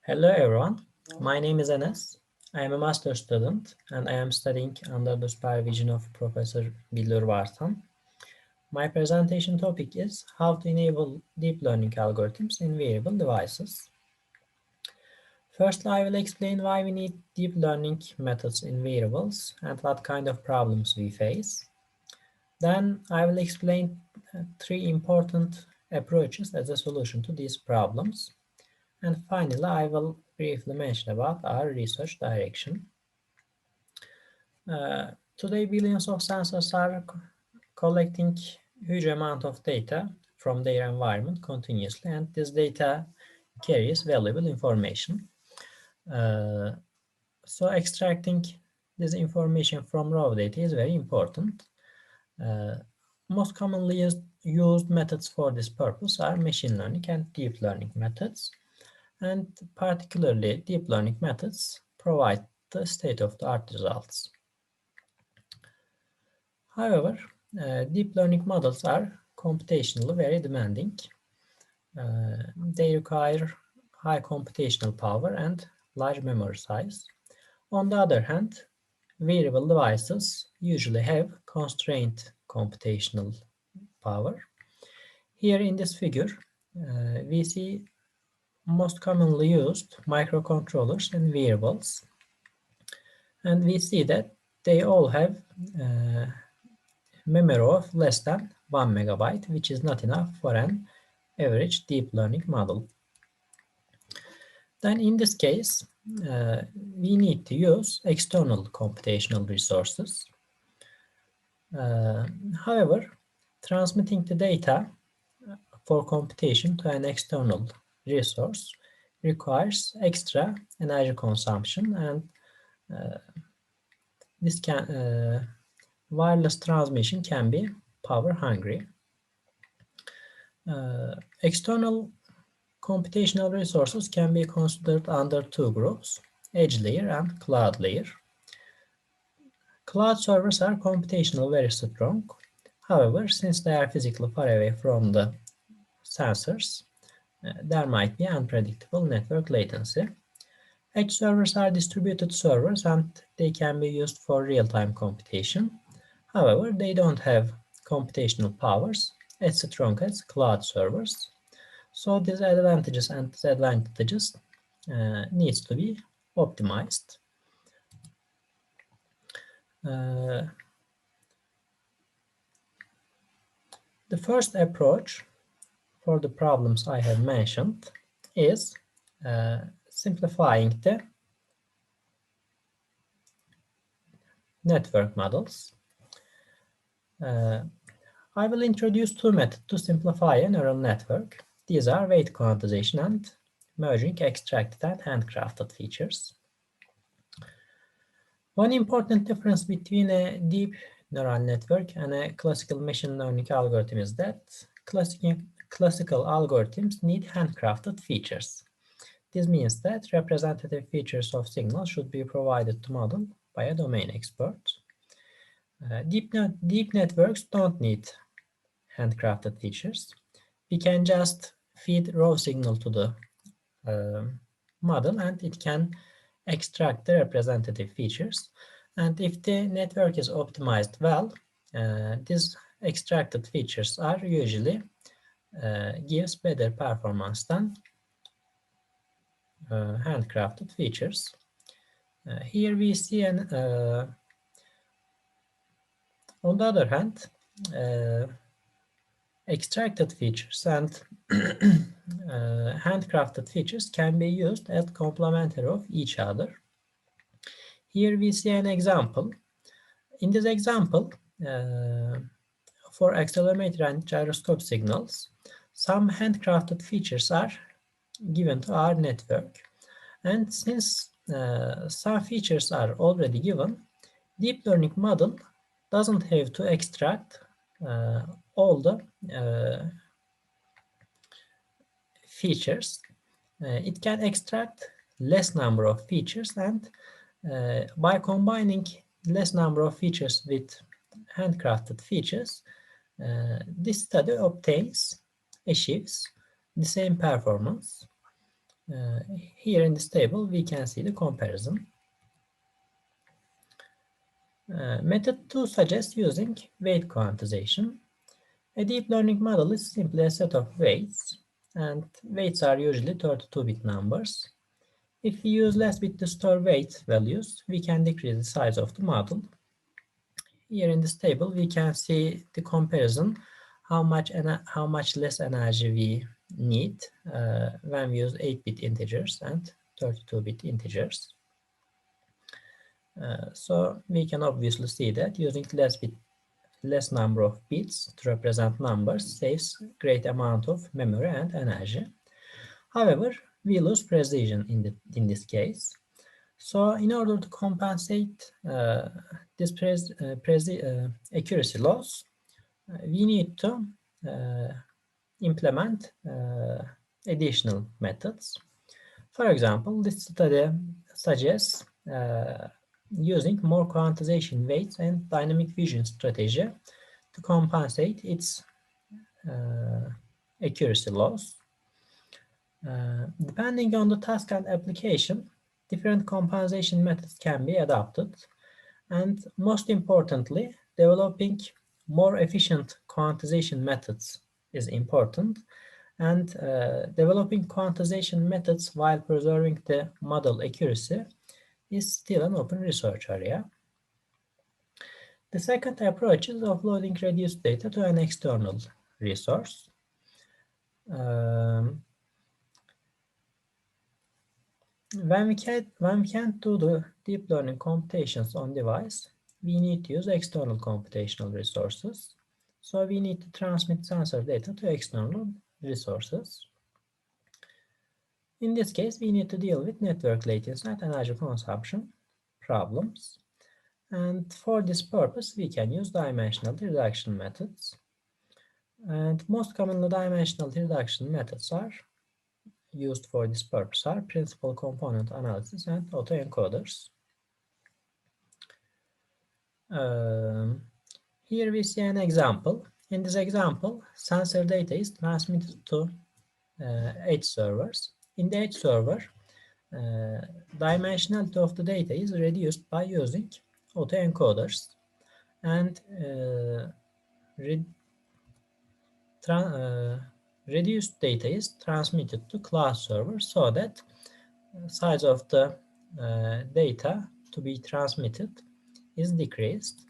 Hello everyone, my name is Enes. I am a master student and I am studying under the supervision of Professor Bilur Vartan. My presentation topic is how to enable deep learning algorithms in wearable devices. First, I will explain why we need deep learning methods in wearables and what kind of problems we face. Then I will explain three important approaches as a solution to these problems. And finally, I will briefly mention about our research direction. Today, billions of sensors are collecting huge amount of data from their environment continuously, and this data carries valuable information. Uh, so extracting this information from raw data is very important. Uh, Most commonly used methods for this purpose are machine learning and deep learning methods. And particularly deep learning methods provide the state-of-the-art results. However, deep learning models are computationally very demanding. They require high computational power and large memory size. On the other hand, wearable devices usually have constrained computational power. Here in this figure, we see most commonly used microcontrollers and wearables. And we see that they all have memory of less than 1 megabyte, which is not enough for an average deep learning model. Then in this case, we need to use external computational resources. However, transmitting the data for computation to an external resource requires extra energy consumption, and this wireless transmission can be power hungry. External computational resources can be considered under two groups, edge layer and cloud layer. Cloud servers are computationally very strong. However, since they are physically far away from the sensors, there might be unpredictable network latency. Edge servers are distributed servers and they can be used for real-time computation. However, they don't have computational powers as strong as cloud servers. So these advantages and disadvantages needs to be optimized. The first approach for the problems I have mentioned is simplifying the network models. I will introduce two methods to simplify a neural network. These are weight quantization and merging extracted and handcrafted features. One important difference between a deep neural network and a classical machine learning algorithm is that classical algorithms need handcrafted features. This means that representative features of signals should be provided to model by a domain expert. Deep networks don't need handcrafted features. We can just feed raw signal to the model and it can extract the representative features. And if the network is optimized well, these extracted features are usually gives better performance than handcrafted features. Here we see on the other hand, extracted features and handcrafted features can be used as complementary of each other. Here we see an example. In this example, for accelerometer and gyroscope signals, some handcrafted features are given to our network. And since some features are already given, deep learning model doesn't have to extract all the features. It can extract less number of features, and by combining less number of features with handcrafted features, this study achieves the same performance. Here in this table, we can see the comparison. Method 2 suggests using weight quantization. A deep learning model is simply a set of weights, and weights are usually 32-bit numbers. If we use less bit to store weight values, we can decrease the size of the model. Here in this table, we can see the comparison, how much less energy we need when we use 8-bit integers and 32-bit integers. So we can obviously see that using less number of bits to represent numbers saves great amount of memory and energy. However, we lose precision in this case. So in order to compensate this accuracy loss, we need to implement additional methods. For example, this study suggests using more quantization weights and dynamic vision strategy to compensate its accuracy loss. Depending on the task and application, different compensation methods can be adopted, and most importantly, developing more efficient quantization methods is important, and developing quantization methods while preserving the model accuracy is still an open research area. The second approach is offloading reduced data to an external resource. When we can't do the deep learning computations on device, we need to use external computational resources. So we need to transmit sensor data to external resources. In this case, we need to deal with network latency and energy consumption problems. And for this purpose, we can use dimensional reduction methods. And most commonly dimensional reduction methods are used for this purpose are principal component analysis and autoencoders. Here we see an example. In this example, sensor data is transmitted to edge servers. In the edge server, dimensionality of the data is reduced by using autoencoders, and reduced data is transmitted to cloud server so that size of the data to be transmitted is decreased,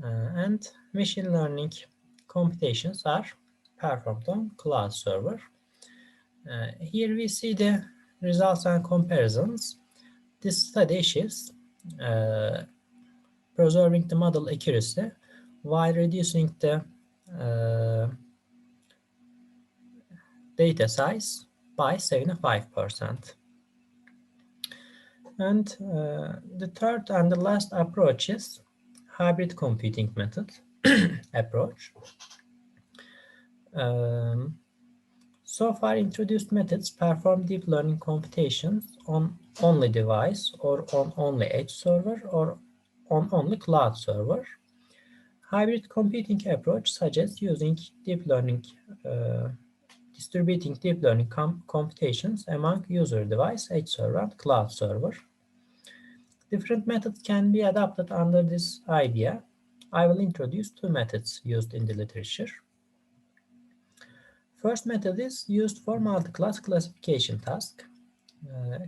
and machine learning computations are performed on cloud server. Here we see the results and comparisons. This study shows preserving the model accuracy while reducing the data size by 75%. And the third and the last approach is hybrid computing method approach. So far introduced methods perform deep learning computations on only device or on only edge server or on only cloud server. Hybrid computing approach suggests using deep learning, distributing deep learning computations among user device, edge server, and cloud server. Different methods can be adopted under this idea. I will introduce two methods used in the literature. First method is used for multi-class classification task.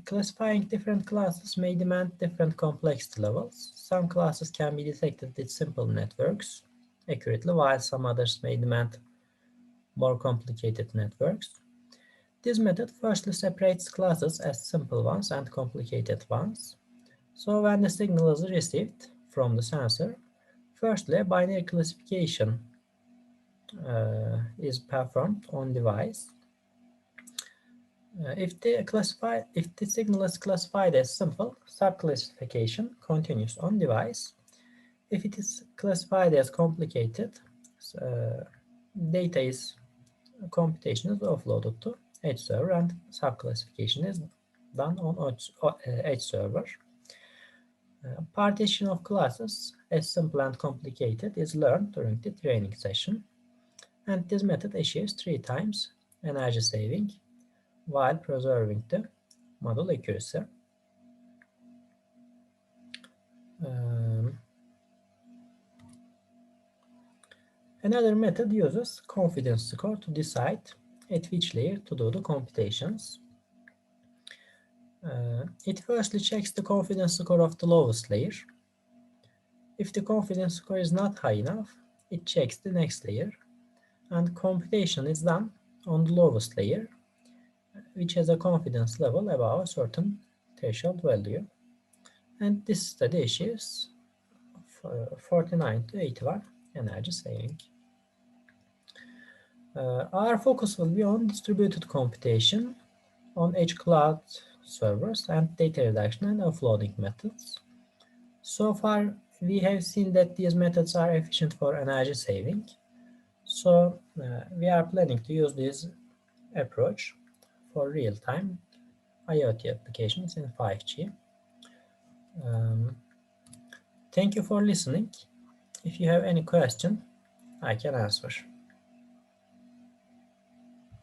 Classifying different classes may demand different complexity levels. Some classes can be detected with simple networks accurately, while some others may demand more complicated networks. This method firstly separates classes as simple ones and complicated ones. So when the signal is received from the sensor, firstly a binary classification is performed on device. If the signal is classified as simple, subclassification continues on device. If it is classified as complicated, computation is offloaded to edge server and subclassification is done on edge server. Partition of classes as simple and complicated is learned during the training session, and this method achieves 3 times energy saving while preserving the model accuracy. Another method uses confidence score to decide at which layer to do the computations. It firstly checks the confidence score of the lowest layer. If the confidence score is not high enough, it checks the next layer, and computation is done on the lowest layer, which has a confidence level above a certain threshold value. And this study achieves 49 to 81 energy saving. Our focus will be on distributed computation on edge cloud servers and data reduction and offloading methods. So far, we have seen that these methods are efficient for energy saving. So we are planning to use this approach for real-time IoT applications in 5G. Thank you for listening. If you have any question, I can answer.